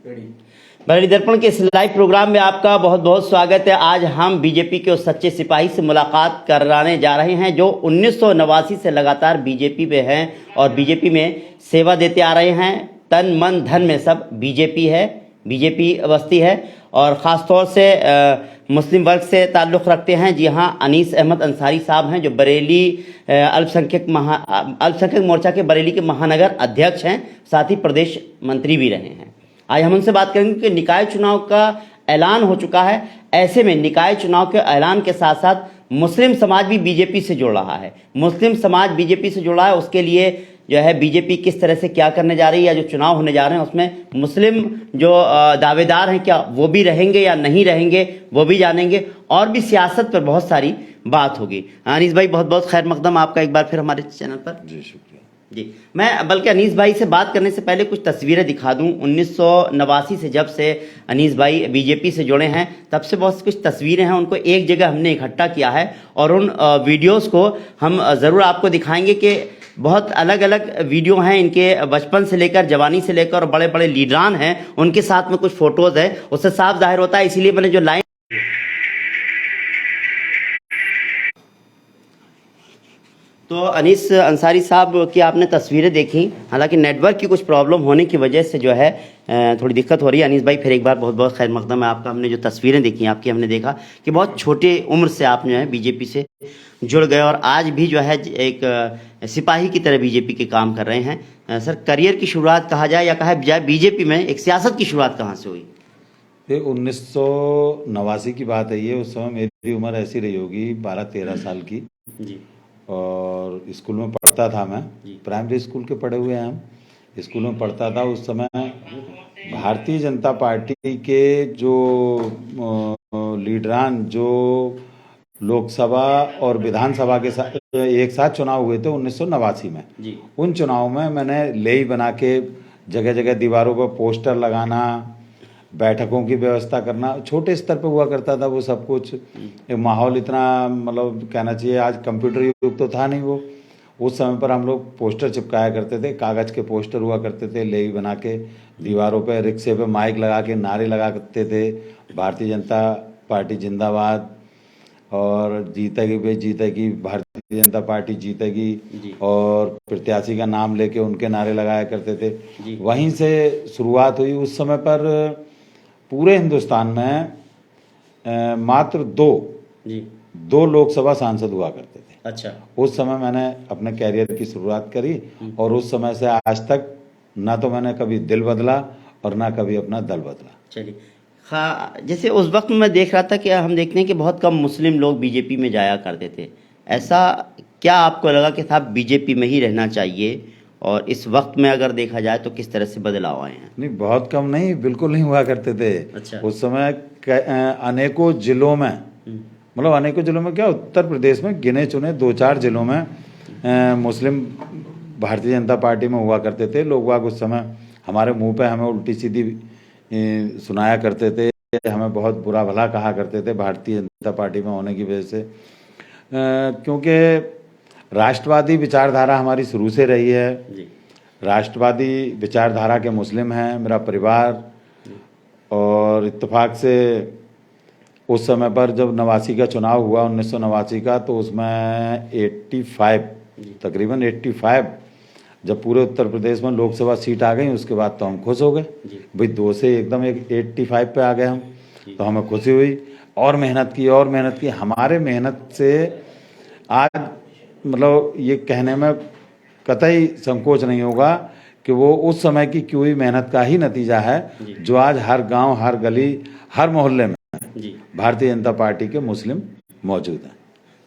बरेली दर्पण के इस लाइव प्रोग्राम में आपका बहुत बहुत स्वागत है। आज हम बीजेपी के उस सच्चे सिपाही से मुलाकात कराने जा रहे हैं जो 1989 से लगातार बीजेपी में हैं और बीजेपी में सेवा देते आ रहे हैं। तन मन धन में सब बीजेपी है, बीजेपी बस्ती है और ख़ास तौर से मुस्लिम वर्ग से ताल्लुक़ रखते हैं। जी हाँ, अनीस अहमद अंसारी साहब हैं जो बरेली अल्पसंख्यक मोर्चा के बरेली के महानगर अध्यक्ष हैं, साथ ही प्रदेश मंत्री भी रहे हैं। आज हम उनसे बात करेंगे कि निकाय चुनाव का ऐलान हो चुका है। ऐसे में निकाय चुनाव के ऐलान के साथ साथ मुस्लिम समाज भी बीजेपी से जुड़ रहा है। मुस्लिम समाज बीजेपी से जुड़ा है, उसके लिए जो है बीजेपी किस तरह से क्या करने जा रही है या जो चुनाव होने जा रहे हैं उसमें मुस्लिम जो दावेदार हैं क्या वो भी रहेंगे या नहीं रहेंगे वो भी जानेंगे और भी सियासत पर बहुत सारी बात होगी। अनीस भाई, बहुत बहुत खैर मकदम आपका एक बार फिर हमारे चैनल पर। जी शुक्रिया जी। मैं बल्कि अनीस भाई से बात करने से पहले कुछ तस्वीरें दिखा दूं। 1989 से जब से अनीस भाई बीजेपी से जुड़े हैं तब से बहुत कुछ तस्वीरें हैं, उनको एक जगह हमने इकट्ठा किया है और उन वीडियोस को हम ज़रूर आपको दिखाएंगे कि बहुत अलग अलग वीडियो हैं इनके, बचपन से लेकर जवानी से लेकर और बड़े बड़े लीडरान हैं उनके साथ में कुछ फ़ोटोज़ है, उससे साफ जाहिर होता है। इसीलिए मैंने जो लाइन तो अनीस अंसारी साहब की आपने तस्वीरें देखी, हालांकि नेटवर्क की कुछ प्रॉब्लम होने की वजह से जो है थोड़ी दिक्कत हो रही है। अनीस भाई फिर एक बार बहुत बहुत खैर मकदम है आपका। हमने जो तस्वीरें देखी आपकी, हमने देखा कि बहुत छोटे उम्र से आप जो है बीजेपी से जुड़ गए और आज भी जो है एक सिपाही की तरह बीजेपी के काम कर रहे हैं। सर, करियर की शुरुआत कहा जाए या कहा जाए बीजेपी में एक सियासत की शुरुआत कहाँ से हुई? ये 1989 की बात है। ये उस समय मेरी उम्र ऐसी रही होगी 12-13 साल की जी। और स्कूल में पढ़ता था मैं, प्राइमरी स्कूल के पढ़े हुए हैं हम। स्कूल में पढ़ता था उस समय भारतीय जनता पार्टी के जो लीडरान जो लोकसभा और विधानसभा के साथ एक साथ चुनाव हुए थे 1989 में जी। उन चुनाव में मैंने लेई बना के जगह जगह दीवारों पर पोस्टर लगाना, बैठकों की व्यवस्था करना, छोटे स्तर पे हुआ करता था वो सब कुछ। माहौल इतना मतलब कहना चाहिए, आज कंप्यूटर युग तो था नहीं वो, उस समय पर हम लोग पोस्टर चिपकाया करते थे, कागज़ के पोस्टर हुआ करते थे, लेई बना के दीवारों पे, रिक्शे पे माइक लगा के नारे लगा करते थे, भारतीय जनता पार्टी जिंदाबाद और जीतेगी भी जीतेगी, भारतीय जनता पार्टी जीतेगी और प्रत्याशी का नाम लेके उनके नारे लगाया करते थे। वहीं से शुरुआत हुई। उस समय पर पूरे हिंदुस्तान में मात्र दो लोकसभा सांसद हुआ करते थे। अच्छा। उस उस समय मैंने अपने कैरियर की शुरुआत करी और उस समय से आज तक ना तो मैंने कभी दिल बदला और ना कभी अपना दल बदला। चलिए, हाँ, जैसे उस वक्त मैं देख रहा था कि हम देखते हैं कि बहुत कम मुस्लिम लोग बीजेपी में जाया करते थे। ऐसा क्या आपको लगा कि साहब बीजेपी में ही रहना चाहिए और इस वक्त में अगर देखा जाए तो किस तरह से बदलाव आए हैं? नहीं, बहुत कम नहीं, बिल्कुल नहीं हुआ करते थे। अच्छा। उस समय अनेकों जिलों में, मतलब अनेकों जिलों में क्या, उत्तर प्रदेश में गिने चुने 2-4 जिलों में मुस्लिम भारतीय जनता पार्टी में हुआ करते थे। लोग वाग उस समय हमारे मुंह पे हमें उल्टी सीधी सुनाया करते थे, हमें बहुत बुरा भला कहा करते थे भारतीय जनता पार्टी में होने की वजह से, क्योंकि राष्ट्रवादी विचारधारा हमारी शुरू से रही है। राष्ट्रवादी विचारधारा के मुस्लिम हैं मेरा परिवार और इत्तेफाक से उस समय पर जब 89 का चुनाव हुआ 1989 का, तो उसमें 85 तकरीबन 85 जब पूरे उत्तर प्रदेश में लोकसभा सीट आ गई उसके बाद तो हम खुश हो गए भाई, 2 से एकदम 85 पे आ गए हम, तो हमें खुशी हुई और मेहनत की। हमारे मेहनत से आज मतलब ये कहने में कतई संकोच नहीं होगा कि वो उस समय की की हुई मेहनत का ही नतीजा है जो आज हर गांव, हर गली, हर मोहल्ले में भारतीय जनता पार्टी के मुस्लिम मौजूद हैं।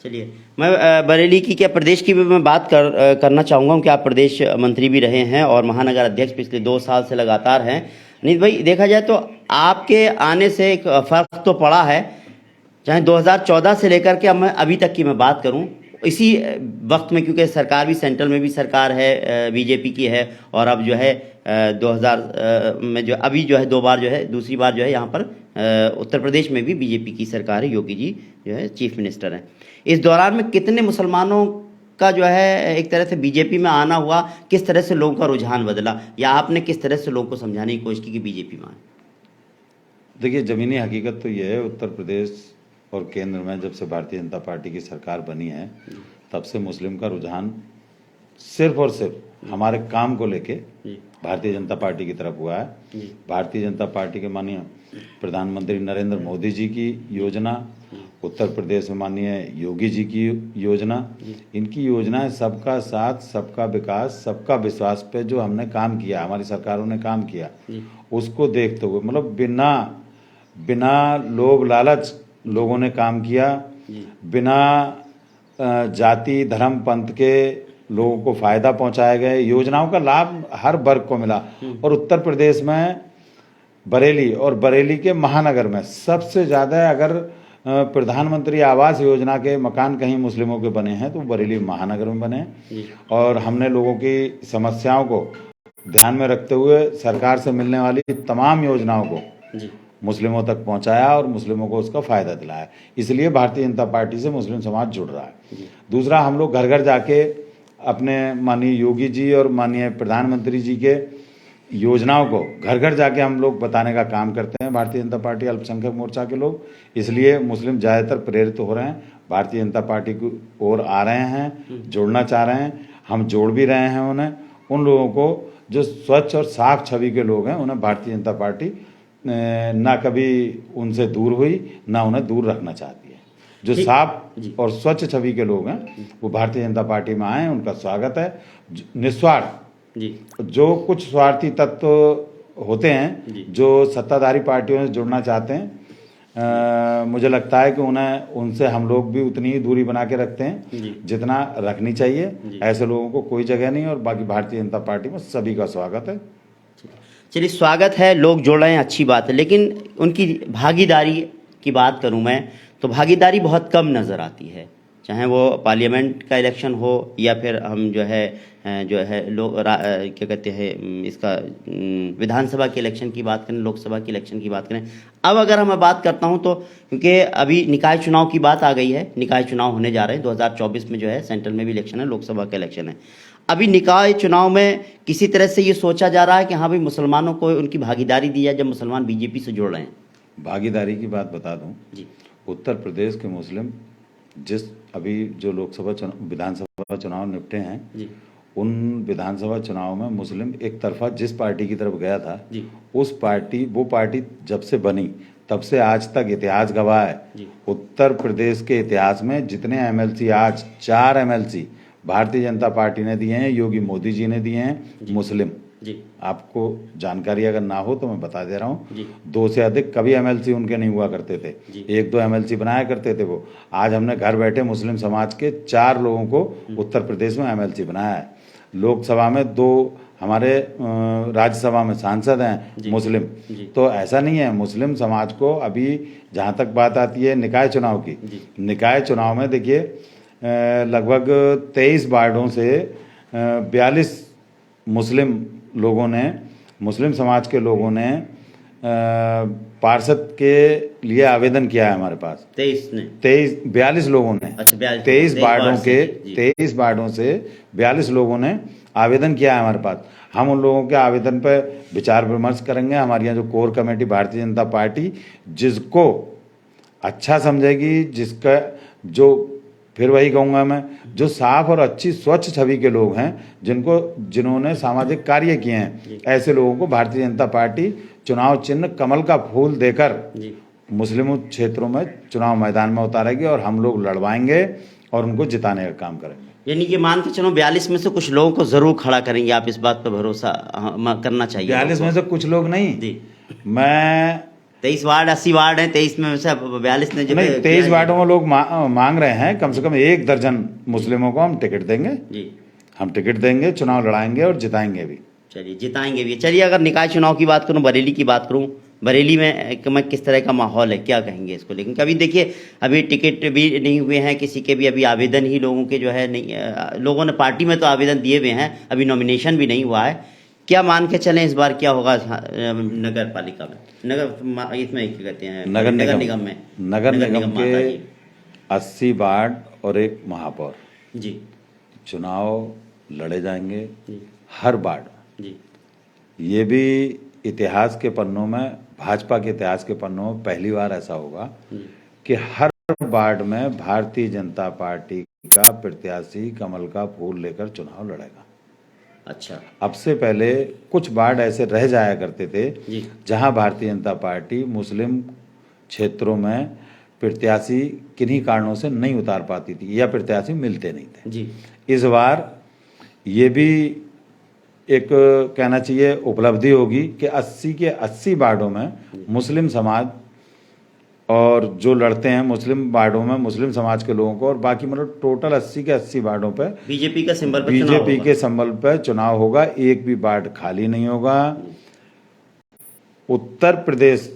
चलिए, मैं बरेली की क्या प्रदेश की भी मैं बात करना चाहूँगा कि आप प्रदेश मंत्री भी रहे हैं और महानगर अध्यक्ष पिछले 2 साल से लगातार हैं। अनीस भाई, देखा जाए तो आपके आने से एक फ़र्क तो पड़ा है, चाहे 2014 से लेकर के मैं अभी तक की मैं बात करूं, इसी वक्त में, क्योंकि सरकार भी सेंट्रल में भी सरकार है बीजेपी की है और अब जो है 2000 में जो अभी जो है 2 बार जो है, दूसरी बार जो है यहाँ पर उत्तर प्रदेश में भी बीजेपी की सरकार है, योगी जी जो है चीफ मिनिस्टर हैं। इस दौरान में कितने मुसलमानों का जो है एक तरह से बीजेपी में आना हुआ, किस तरह से लोगों का रुझान बदला, या आपने किस तरह से लोगों को समझाने की कोशिश की कि बीजेपी में आए? देखिए, ज़मीनी हकीकत तो ये है, उत्तर प्रदेश और केंद्र में जब से भारतीय जनता पार्टी की सरकार बनी है, तब से मुस्लिम का रुझान सिर्फ और सिर्फ हमारे काम को लेके भारतीय जनता पार्टी की तरफ हुआ है। भारतीय जनता पार्टी के माननीय प्रधानमंत्री नरेंद्र मोदी जी की योजना, उत्तर प्रदेश में माननीय योगी जी की योजना, इनकी योजनाएं सबका साथ, सबका विकास, सबका विश्वास पे जो हमने काम किया, हमारी सरकारों ने काम किया, उसको देखते हुए, मतलब बिना लोभ लालच लोगों ने काम किया, बिना जाति धर्म पंथ के लोगों को फायदा पहुंचाए गए, योजनाओं का लाभ हर वर्ग को मिला। और उत्तर प्रदेश में बरेली और बरेली के महानगर में सबसे ज़्यादा अगर प्रधानमंत्री आवास योजना के मकान कहीं मुस्लिमों के बने हैं तो बरेली महानगर में बने हैं। और हमने लोगों की समस्याओं को ध्यान में रखते हुए सरकार से मिलने वाली तमाम योजनाओं को मुस्लिमों तक पहुंचाया और मुस्लिमों को उसका फायदा दिलाया। इसलिए भारतीय जनता पार्टी से मुस्लिम समाज जुड़ रहा है। दूसरा, हम लोग घर घर जाके अपने माननीय योगी जी और माननीय प्रधानमंत्री जी के योजनाओं को घर घर जाके हम लोग बताने का काम करते हैं, भारतीय जनता पार्टी अल्पसंख्यक मोर्चा के लोग। इसलिए मुस्लिम ज़्यादातर प्रेरित हो रहे हैं, भारतीय जनता पार्टी की ओर आ रहे हैं, जोड़ना चाह रहे हैं। हम जोड़ भी रहे हैं उन्हें, उन लोगों को जो स्वच्छ और साफ छवि के लोग हैं, उन्हें भारतीय जनता पार्टी ना कभी उनसे दूर हुई, ना उन्हें दूर रखना चाहती है। जो साफ और स्वच्छ छवि के लोग हैं वो भारतीय जनता पार्टी में आए, उनका स्वागत है। निस्वार्थ जो कुछ स्वार्थी तत्व होते हैं जो सत्ताधारी पार्टियों से जुड़ना चाहते हैं, मुझे लगता है कि उन्हें उनसे हम लोग भी उतनी ही दूरी बना के रखते हैं जितना रखनी चाहिए। ऐसे लोगों को कोई जगह नहीं, और बाकी भारतीय जनता पार्टी में सभी का स्वागत है। चलिए, स्वागत है, लोग जोड़ रहे हैं, अच्छी बात है, लेकिन उनकी भागीदारी की बात करूं मैं तो भागीदारी बहुत कम नज़र आती है, चाहे वो पार्लियामेंट का इलेक्शन हो या फिर हम जो है लोग क्या कहते हैं इसका विधानसभा के इलेक्शन की बात करें, लोकसभा के इलेक्शन की बात करें। अब अगर मैं बात करता हूं तो क्योंकि अभी निकाय चुनाव की बात आ गई है, निकाय चुनाव होने जा रहे हैं 2024 में, जो है सेंट्रल में भी इलेक्शन है, लोकसभा का इलेक्शन है। अभी निकाय चुनाव में किसी तरह से ये सोचा जा रहा है कि हाँ भाई मुसलमानों को उनकी भागीदारी दी जाए जब मुसलमान बीजेपी से जुड़ रहे हैं। भागीदारी की बात बता दूं जी, उत्तर प्रदेश के मुस्लिम जिस अभी जो लोकसभा विधानसभा चुनाव निपटे हैं जी, उन विधानसभा चुनाव में मुस्लिम एक तरफा जिस पार्टी की तरफ गया था जी, वो पार्टी जब से बनी तब से आज तक इतिहास गवाह है। उत्तर प्रदेश के इतिहास में जितने एमएलसी, आज 4 एमएलसी भारतीय जनता पार्टी ने दिए हैं, योगी मोदी जी ने दिए हैं मुस्लिम जी। आपको जानकारी अगर ना हो तो मैं बता दे रहा हूँ, 2 से अधिक कभी एमएलसी उनके नहीं हुआ करते थे, 1-2 एमएलसी बनाया करते थे वो। आज हमने घर बैठे मुस्लिम समाज के 4 लोगों को उत्तर प्रदेश में एमएलसी बनाया है। लोकसभा में 2 हमारे राज्यसभा में सांसद हैं मुस्लिम। तो ऐसा नहीं है, मुस्लिम समाज को अभी जहाँ तक बात आती है निकाय चुनाव की, निकाय चुनाव में देखिए लगभग 23 वार्डों से 42 मुस्लिम समाज के लोगों ने पार्षद के लिए आवेदन किया है हमारे पास। 42 लोगों ने, अच्छा 23 वार्डों से 42 लोगों ने आवेदन किया है हमारे पास। हम उन लोगों के आवेदन पर विचार विमर्श करेंगे। हमारी यहाँ जो core committee Bharatiya Janata party जिसको अच्छा समझेगी, जिसका जो फिर वही कहूँगा मैं, जो साफ और अच्छी स्वच्छ छवि के लोग हैं, जिन्होंने सामाजिक कार्य किए हैं, ऐसे लोगों को भारतीय जनता पार्टी चुनाव चिन्ह कमल का फूल देकर मुस्लिम क्षेत्रों में चुनाव मैदान में उतारेगी और हम लोग लड़वाएंगे और उनको जिताने का काम करेंगे। यानी कि मान के चलो 42 में से कुछ लोगों को जरूर खड़ा करेंगे, आप इस बात पर भरोसा करना चाहिए। 42 में से कुछ लोग नहीं, मैं 23 वार्ड 80 वार्ड हैं, 23 में से 42 ने जो नहीं, 23 वार्डों में लोग मांग रहे हैं कम से कम 1 दर्जन मुस्लिमों को हम टिकट देंगे जी, हम टिकट देंगे, चुनाव लड़ाएंगे और जिताएंगे भी। चलिए, जिताएंगे भी। चलिए, अगर निकाय चुनाव की बात करूं, बरेली की बात करूं, बरेली में किस तरह का माहौल है, क्या कहेंगे इसको लेकिन? अभी देखिए, अभी टिकट भी नहीं हुए हैं किसी के भी, अभी आवेदन ही लोगों के जो है नहीं, लोगों ने पार्टी में तो आवेदन दिए हुए हैं, अभी नॉमिनेशन भी नहीं हुआ है। क्या मान के चलें इस बार क्या होगा नगर पालिका में, इसमें क्या कहते हैं, नगर निगम में, नगर निगम के 80 वार्ड और 1 महापौर जी, चुनाव लड़े जाएंगे जी हर वार्ड में। जी ये भी इतिहास के पन्नों में, भाजपा के इतिहास के पन्नों में पहली बार ऐसा होगा जी कि हर वार्ड में भारतीय जनता पार्टी का प्रत्याशी कमल का फूल लेकर चुनाव लड़ेगा। अच्छा अब से पहले कुछ वार्ड ऐसे रह जाया करते थे जी जहां भारतीय जनता पार्टी मुस्लिम क्षेत्रों में प्रत्याशी किन्हीं कारणों से नहीं उतार पाती थी या प्रत्याशी मिलते नहीं थे। जी इस बार ये भी एक कहना चाहिए उपलब्धि होगी कि 80 के 80 वार्डों में मुस्लिम समाज, और जो लड़ते हैं मुस्लिम वार्डों में मुस्लिम समाज के लोगों को, और बाकी मतलब टोटल 80 के 80 वार्डों पे बीजेपी का सिंबल पर चुनाव बीजेपी होगा। के संबल पर चुनाव होगा। एक भी वार्ड खाली नहीं होगा। उत्तर प्रदेश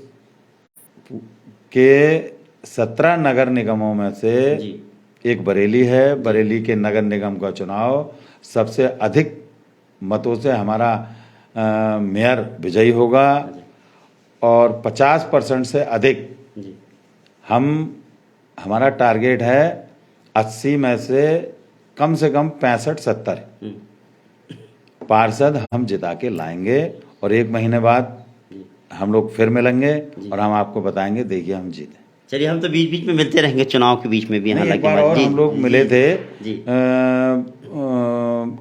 के 17 नगर निगमों में से जी एक बरेली है। बरेली के नगर निगम का चुनाव सबसे अधिक मतों से हमारा मेयर विजयी होगा, और 50% से अधिक जी हमारा टारगेट है 80 में से कम 65-70 पार्षद हम जिता के लाएंगे, और 1 महीने बाद हम लोग फिर मिलेंगे और हम आपको बताएंगे देखिए हम जीते। चलिए, हम तो बीच बीच में मिलते रहेंगे, चुनाव के बीच में भी। नहीं, एक हालांकि बार और जी, हम लोग जी, मिले थे जी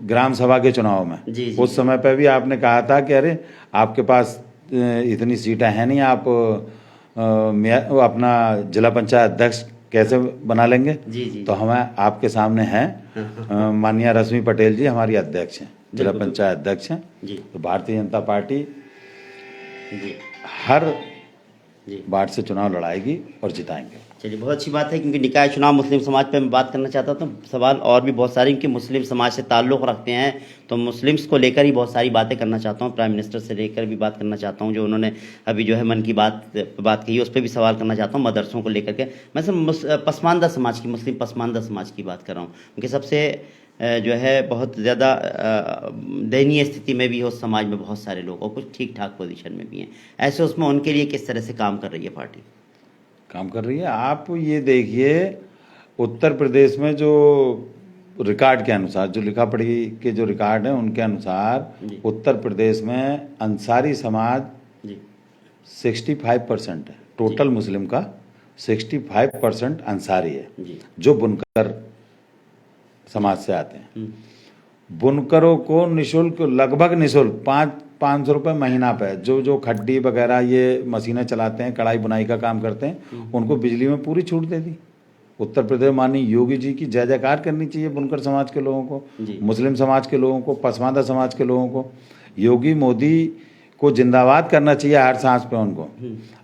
ग्राम सभा के चुनाव में। जी, जी, उस समय पे भी आपने कहा था कि अरे आपके पास इतनी सीटें हैं नहीं, आप अपना जिला पंचायत अध्यक्ष कैसे बना लेंगे। जी जी तो हमें आपके सामने हैं माननीय रश्मि पटेल जी हमारी अध्यक्ष हैं, जिला पंचायत अध्यक्ष हैं। जी तो भारतीय जनता पार्टी जी हर जी वार्ड से चुनाव लड़ाएगी और जिताएंगे। चलिए, बहुत अच्छी बात है, क्योंकि निकाय चुनाव मुस्लिम समाज पे मैं बात करना चाहता था। सवाल और भी बहुत सारे, क्योंकि मुस्लिम समाज से ताल्लुक़ रखते हैं, तो मुस्लिम्स को लेकर ही बहुत सारी बातें करना चाहता हूँ। प्राइम मिनिस्टर से लेकर भी बात करना चाहता हूँ, जो उन्होंने अभी जो है मन की बात कही, उस पर भी सवाल करना चाहता हूँ। मदरसों को लेकर के मैं सब पसमानदा समाज की, मुस्लिम पसमानदा समाज की बात कर रहा हूँ, क्योंकि सबसे जो है बहुत ज़्यादा दयनीय स्थिति में भी है उस समाज में बहुत सारे लोग, और कुछ ठीक ठाक पोजीशन में भी हैं। ऐसे उसमें उनके लिए किस तरह से काम कर रही है पार्टी? काम कर रही है। आप ये देखिए, उत्तर प्रदेश में जो रिकॉर्ड के अनुसार, जो लिखा पढ़ी के जो रिकॉर्ड हैं उनके अनुसार उत्तर प्रदेश में अंसारी समाज जी 65% है। टोटल मुस्लिम का 65% अंसारी है, जी जो बुनकर समाज से आते हैं। बुनकरों को निशुल्क, लगभग निशुल्क 500 रुपये महीना पे, जो खड्डी वगैरह ये मशीनें चलाते हैं, कढ़ाई बुनाई का काम करते हैं, उनको बिजली में पूरी छूट दे दी। उत्तर प्रदेश माननीय योगी जी की जय जयकार करनी चाहिए बुनकर समाज के लोगों को, मुस्लिम समाज के लोगों को, पसमानदा समाज के लोगों को। योगी मोदी को जिंदाबाद करना चाहिए हर सांस पे उनको।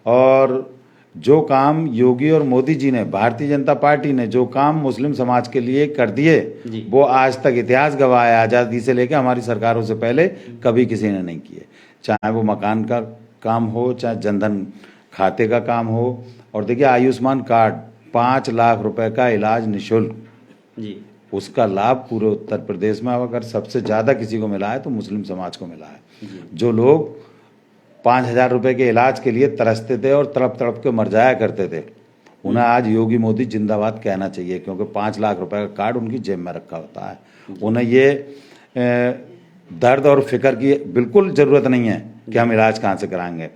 और जो काम योगी और मोदी जी ने, भारतीय जनता पार्टी ने जो काम मुस्लिम समाज के लिए कर दिए, वो आज तक इतिहास गवाह है। आज़ादी से लेकर हमारी सरकारों से पहले कभी किसी ने नहीं किए। चाहे वो मकान का काम हो, चाहे जनधन खाते का काम हो। और देखिए, आयुष्मान कार्ड 5 लाख रुपए का इलाज निःशुल्क, जी उसका लाभ पूरे उत्तर प्रदेश में अगर सबसे ज़्यादा किसी को मिला है तो मुस्लिम समाज को मिला है। जो लोग 5,000 रुपये के इलाज के लिए तरसते थे और तड़प तड़प के मर जाया करते थे, उन्हें आज योगी मोदी जिंदाबाद कहना चाहिए, क्योंकि 5 लाख रुपए का कार्ड उनकी जेब में रखा होता है। उन्हें ये दर्द और फिक्र की बिल्कुल ज़रूरत नहीं है कि हम इलाज कहाँ से कराएंगे।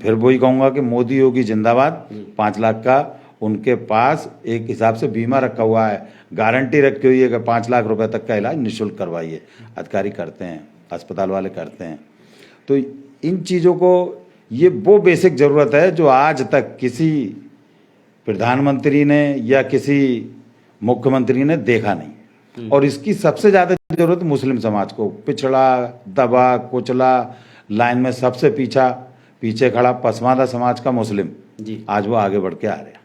फिर वही कहूँगा कि मोदी योगी जिंदाबाद। 5 लाख का उनके पास एक हिसाब से बीमा रखा हुआ है, गारंटी रखी हुई है कि 5 लाख रुपए तक का इलाज निःशुल्क करवाइए। अधिकारी करते हैं, अस्पताल वाले करते हैं। तो इन चीज़ों को, ये वो बेसिक ज़रूरत है जो आज तक किसी प्रधानमंत्री ने या किसी मुख्यमंत्री ने देखा नहीं। और इसकी सबसे ज़्यादा ज़रूरत मुस्लिम समाज को, पिछड़ा, दबा कुचला, लाइन में सबसे पीछे खड़ा पसमानदा समाज का मुस्लिम, आज वो आगे बढ़ के आ रहा है।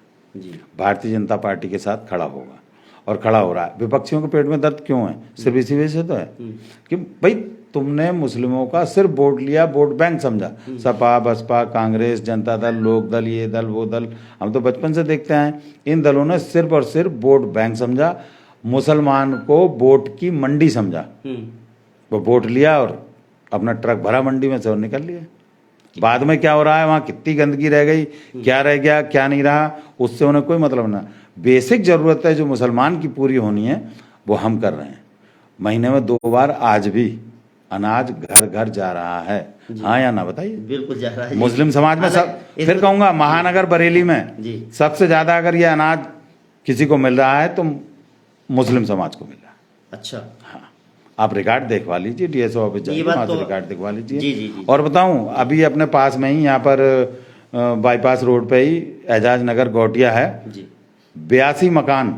भारतीय जनता पार्टी के साथ खड़ा होगा और खड़ा हो रहा है। विपक्षियों के पेट में दर्द क्यों है? सिर्फ इसी वजह से तो है कि भाई तुमने मुस्लिमों का सिर्फ वोट लिया, वोट बैंक समझा। सपा, बसपा, कांग्रेस, जनता दल, लोक दल, ये दल वो दल, हम तो बचपन से देखते हैं, इन दलों ने सिर्फ और सिर्फ वोट बैंक समझा, मुसलमान को वोट की मंडी समझा। वो वोट लिया और अपना ट्रक भरा मंडी में से और निकल लिया। बाद में क्या हो रहा है, वहाँ कितनी गंदगी रह गई, क्या रह गया, क्या नहीं रहा, उससे उन्हें कोई मतलब ना। बेसिक ज़रूरत है जो मुसलमान की पूरी होनी है वो हम कर रहे हैं। महीने में 2 बार आज भी अनाज घर घर जा रहा है। हाँ या ना बताइए? बिल्कुल जा रहा है। मुस्लिम समाज में सब, फिर कहूँगा महानगर बरेली में जी सबसे ज़्यादा अगर ये अनाज किसी को मिल रहा है तो मुस्लिम समाज को मिल रहा है। अच्छा। हाँ, आप रिकॉर्ड देखवा लीजिए, डीएसओ ऑफिस ये जाइए, बात वहाँ से तो- रिकॉर्ड दिखवा लीजिए। जी जी जी। और बताऊँ, अभी अपने पास में ही यहाँ पर बाईपास रोड पे ही एजाज नगर गौटिया है, जी 82 मकान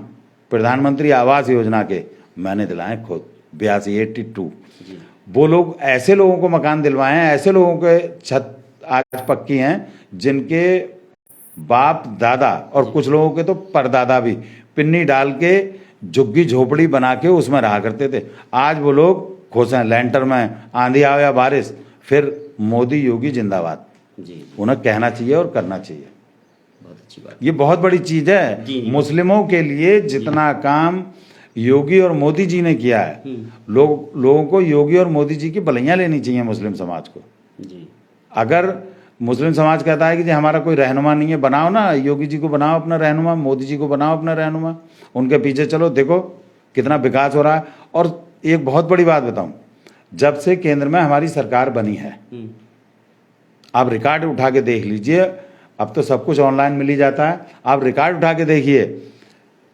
प्रधानमंत्री आवास योजना के मैंने दिलाए खुद, 82 जी वो लोग ऐसे लोगों को मकान दिलवाए हैं, ऐसे लोगों के छत आज पक्की हैं जिनके बाप दादा और कुछ लोगों के तो परदादा भी पिन्नी डाल के झुग्गी झोपड़ी बना के उसमें रहा करते थे। आज वो लोग खुश हैं, लेंटर में आंधी आवे या बारिश, फिर मोदी योगी जिंदाबाद। जी उन्हें कहना चाहिए और करना चाहिए। बहुत अच्छी बात। ये बहुत बड़ी चीज है। जी। मुस्लिमों के लिए जितना काम योगी और मोदी जी ने किया है, लोगों को योगी और मोदी जी की भलाइयाँ लेनी चाहिए मुस्लिम समाज को। जी अगर मुस्लिम समाज कहता है कि जी हमारा कोई रहनुमा नहीं है, बनाओ ना, योगी जी को बनाओ अपना रहनुमा, मोदी जी को बनाओ अपना रहनुमा, उनके पीछे चलो, देखो कितना विकास हो रहा है। और एक बहुत बड़ी बात बताऊं, जब से केंद्र में हमारी सरकार बनी है, आप रिकॉर्ड उठा के देख लीजिए, अब तो सब कुछ ऑनलाइन मिल ही जाता है, आप रिकॉर्ड उठा के देखिए,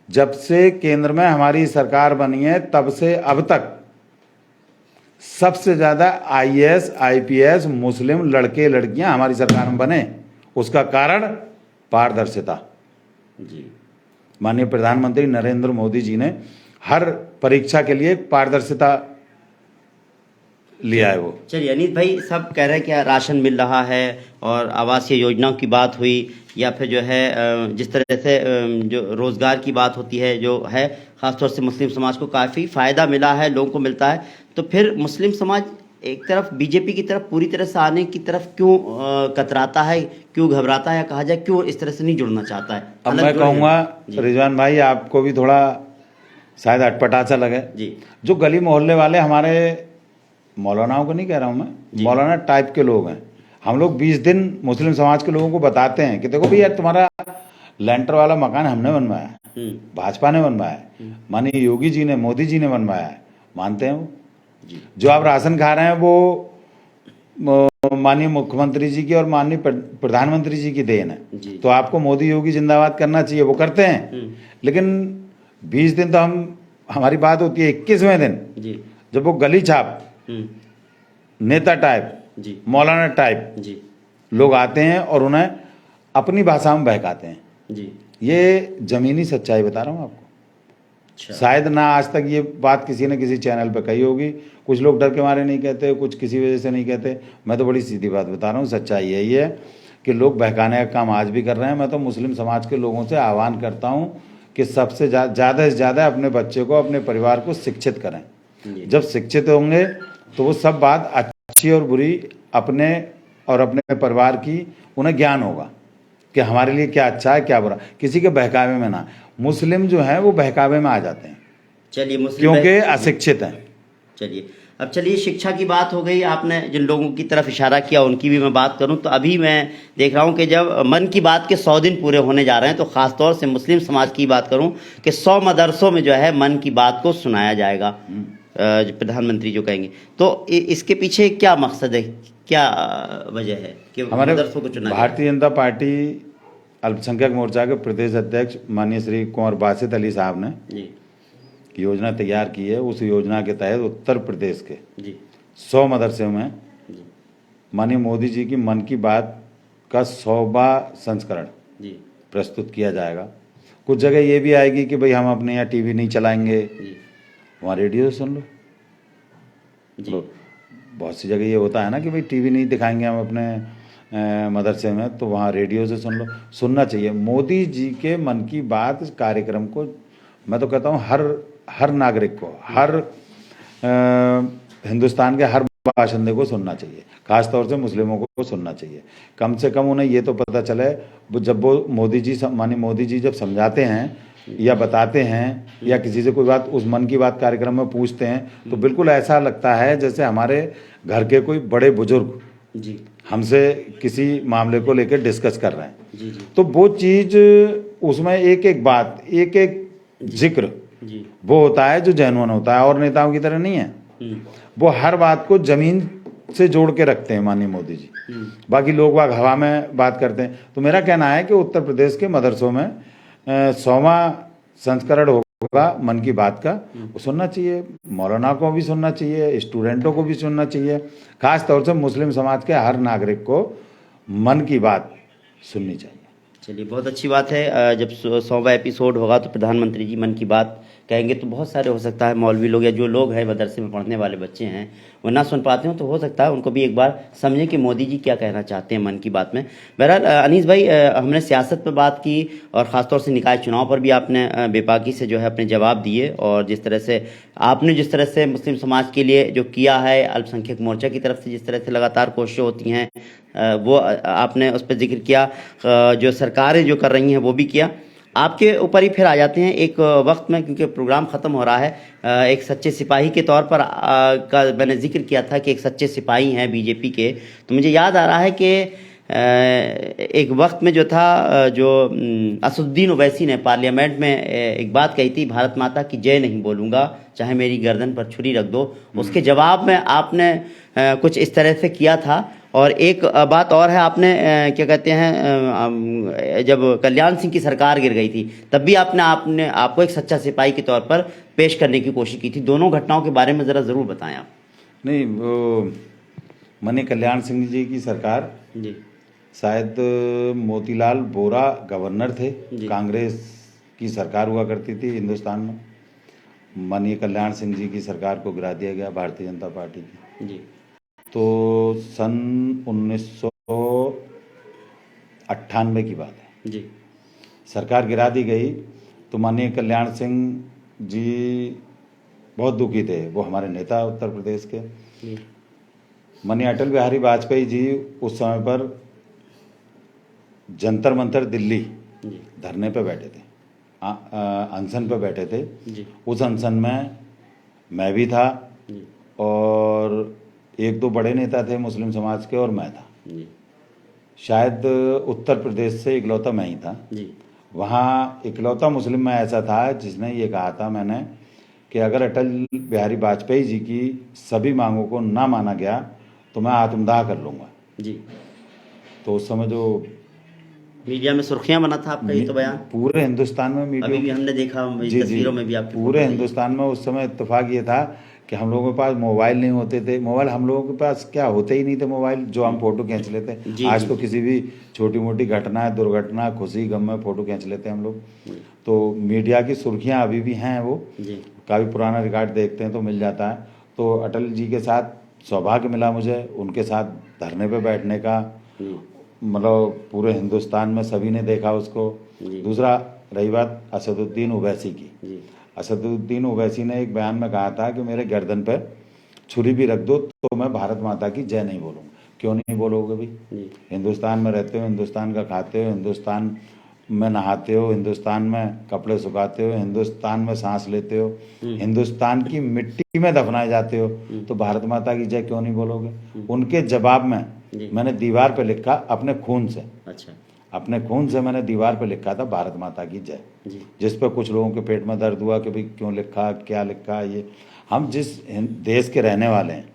जब से केंद्र में हमारी सरकार बनी है तब से अब तक सबसे ज्यादा आईएएस आईपीएस मुस्लिम लड़के लड़कियां हमारी सरकार में बने। उसका कारण पारदर्शिता। जी माननीय प्रधानमंत्री नरेंद्र मोदी जी ने हर परीक्षा के लिए पारदर्शिता लिया है वो। चलिए अनित भाई, सब कह रहे हैं कि राशन मिल रहा है और आवासीय योजनाओं की बात हुई, या फिर जो है जिस तरह से जो रोजगार की बात होती है, जो है खासतौर से मुस्लिम समाज को काफ़ी फ़ायदा मिला है, लोगों को मिलता है, तो फिर मुस्लिम समाज एक तरफ बीजेपी की तरफ पूरी तरह से आने की तरफ क्यों कतराता है, क्यों घबराता है, या कहा जाए क्यों इस तरह से नहीं जुड़ना चाहता है? अब मैं कहूँगा रिजवान भाई, आपको भी थोड़ा शायद अटपटा सा लगे जी, जो गली मोहल्ले वाले हमारे मौलानाओं को नहीं कह रहा हूँ मैं, मौलाना टाइप के लोग हैं, हम लोग 20 दिन मुस्लिम समाज के लोगों को बताते हैं कि देखो भैया, तुम्हारा लेंटर वाला मकान हमने बनवाया है, भाजपा ने बनवाया है, माननीय योगी जी ने, मोदी जी ने बनवाया है, मानते हैं वो। जो आप राशन खा रहे हैं वो माननीय मुख्यमंत्री जी की और माननीय प्रधानमंत्री जी की देन है, तो आपको मोदी योगी जिंदाबाद करना चाहिए, वो करते हैं। लेकिन 20 दिन तो हमारी बात होती है, 21वें दिन जब वो गली छाप नेता टाइप मौलाना टाइप लोग आते हैं और उन्हें अपनी भाषा में बहकाते हैं, ये जमीनी सच्चाई बता रहा हूँ आपको। अच्छा। शायद ना आज तक ये बात किसी ने किसी चैनल पे कही होगी, कुछ लोग डर के मारे नहीं कहते, कुछ किसी वजह से नहीं कहते, मैं तो बड़ी सीधी बात बता रहा हूँ। सच्चाई यही है कि लोग बहकाने का काम आज भी कर रहे हैं। मैं तो मुस्लिम समाज के लोगों से आह्वान करता हूँ कि सबसे ज़्यादा से ज़्यादा अपने बच्चे को, अपने परिवार को शिक्षित करें। जब शिक्षित होंगे तो वो सब बात अच्छी और बुरी अपने और अपने परिवार की उन्हें ज्ञान होगा कि हमारे लिए क्या अच्छा है क्या बुरा, किसी के बहकावे में ना। मुस्लिम जो हैं वो बहकावे में आ जाते हैं, चलिए मुस्लिम क्योंकि अशिक्षित हैं। चलिए अब चलिए शिक्षा की बात हो गई, आपने जिन लोगों की तरफ इशारा किया उनकी भी मैं बात करूं तो अभी मैं देख रहा हूं कि जब मन की बात के 100 दिन पूरे होने जा रहे हैं, तो ख़ासतौर से मुस्लिम समाज की बात करूं कि 100 मदरसों में जो है मन की बात को सुनाया जाएगा, प्रधानमंत्री जो कहेंगे। तो इसके पीछे क्या मकसद है, क्या वजह है कि हमारे मदरसों को चुना? भारतीय जनता पार्टी अल्पसंख्यक मोर्चा के प्रदेश अध्यक्ष माननीय श्री कुंवर बासित अली साहब ने योजना तैयार की है। उस योजना के तहत उत्तर प्रदेश के 100 मदरसे में माननीय मोदी जी की मन की बात का 100वां संस्करण प्रस्तुत किया जाएगा। कुछ जगह ये भी आएगी कि भाई हम अपने यहाँ टीवी नहीं चलाएंगे, वहाँ रेडियो से सुन लो। तो बहुत सी जगह ये होता है ना कि भाई टीवी नहीं दिखाएंगे हम अपने मदरसे में, तो वहाँ रेडियो से सुन लो। सुनना चाहिए मोदी जी के मन की बात कार्यक्रम को। मैं तो कहता हूँ हर नागरिक को, हर हिंदुस्तान के हर बाशिंदे को सुनना चाहिए, खासतौर से मुस्लिमों को सुनना चाहिए। कम से कम उन्हें ये तो पता चले, जब वो माननीय मोदी जी जब समझाते हैं या बताते हैं या किसी से कोई बात उस मन की बात कार्यक्रम में पूछते हैं, तो बिल्कुल ऐसा लगता है जैसे हमारे घर के कोई बड़े बुजुर्ग हमसे किसी मामले को लेकर डिस्कस कर रहे हैं। तो वो चीज़ उसमें एक एक बात, एक एक जिक्र जी। वो होता है जो जेन्युइन होता है, और नेताओं की तरह नहीं है। वो हर बात को जमीन से जोड़ के रखते हैं माननीय मोदी जी। बाकी लोग बाग हवा में बात करते हैं। तो मेरा कहना है कि उत्तर प्रदेश के मदरसों में 100वां संस्करण होगा मन की बात का, वो सुनना चाहिए। मौलाना को भी सुनना चाहिए, स्टूडेंटों को भी सुनना चाहिए। खास तौर से मुस्लिम समाज के हर नागरिक को मन की बात सुननी चाहिए। चलिए, बहुत अच्छी बात है। जब 100वां एपिसोड होगा तो प्रधानमंत्री जी मन की बात कहेंगे तो बहुत सारे हो सकता है मौलवी लोग या जो लोग हैं मदरसे में पढ़ने वाले बच्चे हैं वो ना सुन पाते हो, तो हो सकता है उनको भी एक बार समझें कि मोदी जी क्या कहना चाहते हैं मन की बात में। बहरहाल अनीस भाई, हमने सियासत पर बात की और ख़ासतौर से निकाय चुनाव पर भी आपने बेबाकी से जो है अपने जवाब दिए, और जिस तरह से मुस्लिम समाज के लिए जो किया है, अल्पसंख्यक मोर्चा की तरफ से जिस तरह से लगातार कोशिशें होती हैं वो आपने उस पर जिक्र किया, जो सरकारें जो कर रही हैं वो भी किया। आपके ऊपर ही फिर आ जाते हैं एक वक्त में, क्योंकि प्रोग्राम ख़त्म हो रहा है। एक सच्चे सिपाही के तौर पर का मैंने जिक्र किया था कि एक सच्चे सिपाही हैं बीजेपी के, तो मुझे याद आ रहा है कि एक वक्त में जो था जो असदुद्दीन ओवैसी ने पार्लियामेंट में एक बात कही थी, भारत माता की जय नहीं बोलूँगा चाहे मेरी गर्दन पर छुरी रख दो। उसके जवाब में आपने कुछ इस तरह से किया था। और एक बात और है, आपने क्या कहते हैं, जब कल्याण सिंह की सरकार गिर गई थी तब भी आपको एक सच्चा सिपाही के तौर पर पेश करने की कोशिश की थी। दोनों घटनाओं के बारे में ज़रा ज़रूर बताएं आप। नहीं, वो माननीय कल्याण सिंह जी की सरकार जी। शायद मोतीलाल वोरा गवर्नर थे, कांग्रेस की सरकार हुआ करती थी हिंदुस्तान में। माननीय कल्याण सिंह जी की सरकार को गिरा दिया गया भारतीय जनता पार्टी की। जी। तो सन 1998 की बात है। जी। सरकार गिरा दी गई तो माननीय कल्याण सिंह जी बहुत दुखी थे। वो हमारे नेता उत्तर प्रदेश के। माननीय अटल बिहारी वाजपेयी जी उस समय पर जंतर मंतर दिल्ली धरने पे बैठे थे, अनशन पे बैठे थे। उस अनशन में मैं भी था और एक दो बड़े नेता थे मुस्लिम समाज के, और मैं था। शायद उत्तर प्रदेश से इकलौता मैं ही था। वहाँ इकलौता मुस्लिम में ऐसा था जिसने ये कहा था मैंने कि अगर अटल बिहारी वाजपेयी जी की सभी मांगों को ना माना गया तो मैं आत्मदाह कर लूँगा। जी। तो उस समय जो मीडिया में सुर्खियां बना था आपका ये तो बयान, पूरे हिंदुस्तान में मीडिया, अभी भी हमने देखा तस्वीरों में भी आपकी पूरे हिंदुस्तान में उस समय इत्तेफाक ये था कि हम लोगों के पास मोबाइल नहीं होते थे। मोबाइल हम लोगों के पास क्या होते ही नहीं थे मोबाइल जो हम फोटो खींच लेते। आज तो किसी भी छोटी मोटी घटना, दुर्घटना, खुशी गम में फोटो खींच लेते हम लोग। तो मीडिया की सुर्खियां अभी भी हैं, वो काफ़ी पुराना रिकॉर्ड देखते हैं तो मिल जाता है। तो अटल जी के साथ सौभाग्य मिला मुझे, उनके साथ धरने पे बैठने का। मतलब पूरे हिंदुस्तान में सभी ने देखा उसको। दूसरा रही बात असदुद्दीन ओवैसी की। असदुद्दीन ओवैसी ने एक बयान में कहा था कि मेरे गर्दन पर छुरी भी रख दो तो मैं भारत माता की जय नहीं बोलूँगा। क्यों नहीं बोलोगे भाई? हिंदुस्तान में रहते हो, हिंदुस्तान का खाते हो, हिंदुस्तान में नहाते हो, हिंदुस्तान में कपड़े सुखाते हो, हिंदुस्तान में सांस लेते हो, हिंदुस्तान की मिट्टी में दफनाए जाते हो, तो भारत माता की जय क्यों नहीं बोलोगे? उनके जवाब में मैंने दीवार पे लिखा अपने खून से। अच्छा। अपने खून से मैंने दीवार पे लिखा था भारत माता की जय, जिस पर कुछ लोगों के पेट में दर्द हुआ कि भाई क्यों लिखा, क्या लिखा। ये हम जिस देश के रहने वाले हैं,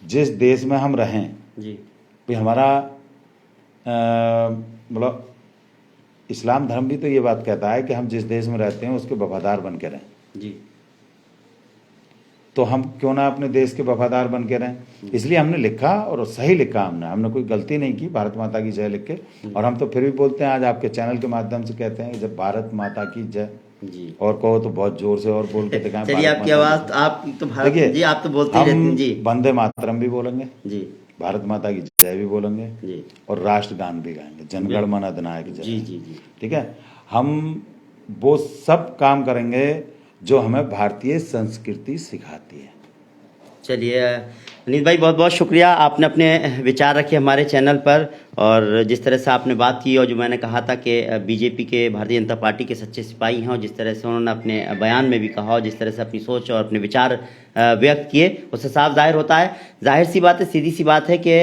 जिस देश में हम रहें, भाई हमारा मतलब इस्लाम धर्म भी तो ये बात कहता है कि हम जिस देश में रहते हैं उसके वफादार बन के रहें। तो हम क्यों ना अपने देश के वफादार बन के रहें? इसलिए हमने लिखा, और सही लिखा। हमने कोई गलती नहीं की, भारत माता की जय लिख के। और हम तो फिर भी बोलते हैं, आज आपके चैनल के माध्यम से कहते हैं कि जब भारत माता की जय, और कहो तो बहुत जोर से और बोल के दिखाएं। चलिए, आपकी आवाज आप तो भारत जी आप तो बोलते रहते हैं जी। वंदे मातरम भी बोलेंगे जी, भारत माता की जय भी बोलेंगे जी, और राष्ट्रगान भी गाएंगे, जनगण मन अधिनायक जय। जी जी जी, ठीक है। हम वो सब काम करेंगे जो हमें भारतीय संस्कृति सिखाती है। चलिए अनिल भाई, बहुत बहुत शुक्रिया, आपने अपने विचार रखे हमारे चैनल पर, और जिस तरह से आपने बात की और जो मैंने कहा था कि बीजेपी के, भारतीय जनता पार्टी के सच्चे सिपाही हैं, और जिस तरह से उन्होंने अपने बयान में भी कहा और जिस तरह से अपनी सोच और अपने विचार व्यक्त किए, उससे साफ जाहिर होता है, जाहिर सी बात है, सीधी सी बात है कि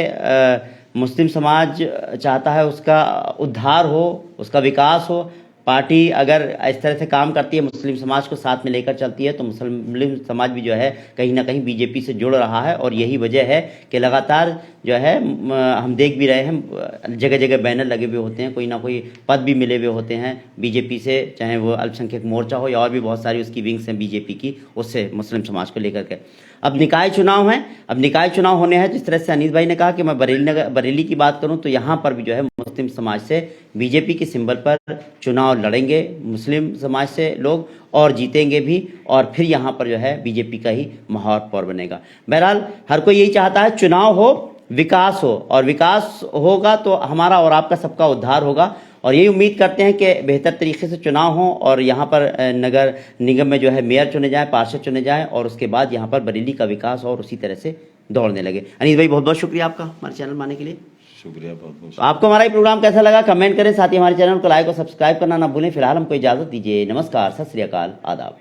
मुस्लिम समाज चाहता है उसका उद्धार हो, उसका विकास हो, पार्टी अगर इस तरह से काम करती है, मुस्लिम समाज को साथ में लेकर चलती है, तो मुस्लिम समाज भी जो है कहीं ना कहीं बीजेपी से जुड़ रहा है। और यही वजह है कि लगातार जो है हम देख भी रहे हैं, जगह जगह बैनर लगे हुए होते हैं, कोई ना कोई पद भी मिले हुए होते हैं बीजेपी से, चाहे वो अल्पसंख्यक मोर्चा हो या और भी बहुत सारी उसकी विंग्स हैं बीजेपी की, उससे मुस्लिम समाज को लेकर के। अब निकाय चुनाव हैं, अब निकाय चुनाव होने हैं। जिस तरह से अनीस भाई ने कहा कि मैं बरेली की बात करूं तो यहाँ पर भी जो है मुस्लिम समाज से बीजेपी के सिंबल पर चुनाव लड़ेंगे मुस्लिम समाज से लोग, और जीतेंगे भी, और फिर यहाँ पर जो है बीजेपी का ही महापौर बनेगा। बहरहाल हर कोई यही चाहता है चुनाव हो, विकास हो, और विकास होगा तो हमारा और आपका सबका उद्धार होगा। और यही उम्मीद करते हैं कि बेहतर तरीके से चुनाव हो और यहाँ पर नगर निगम में जो है मेयर चुने जाएं, पार्षद चुने जाएं, और उसके बाद यहाँ पर बरेली का विकास और उसी तरह से दौड़ने लगे। अनीस भाई बहुत बहुत शुक्रिया आपका हमारे चैनल में आने के लिए। शुक्रिया, बहुत बहुत। तो आपको हमारा ये प्रोग्राम कैसा लगा कमेंट करें, साथ ही हमारे चैनल को लाइक और सब्सक्राइब करना ना भूलें। फिलहाल हमको इजाज़त दीजिए। नमस्कार, सत श्री अकाल, आदाब।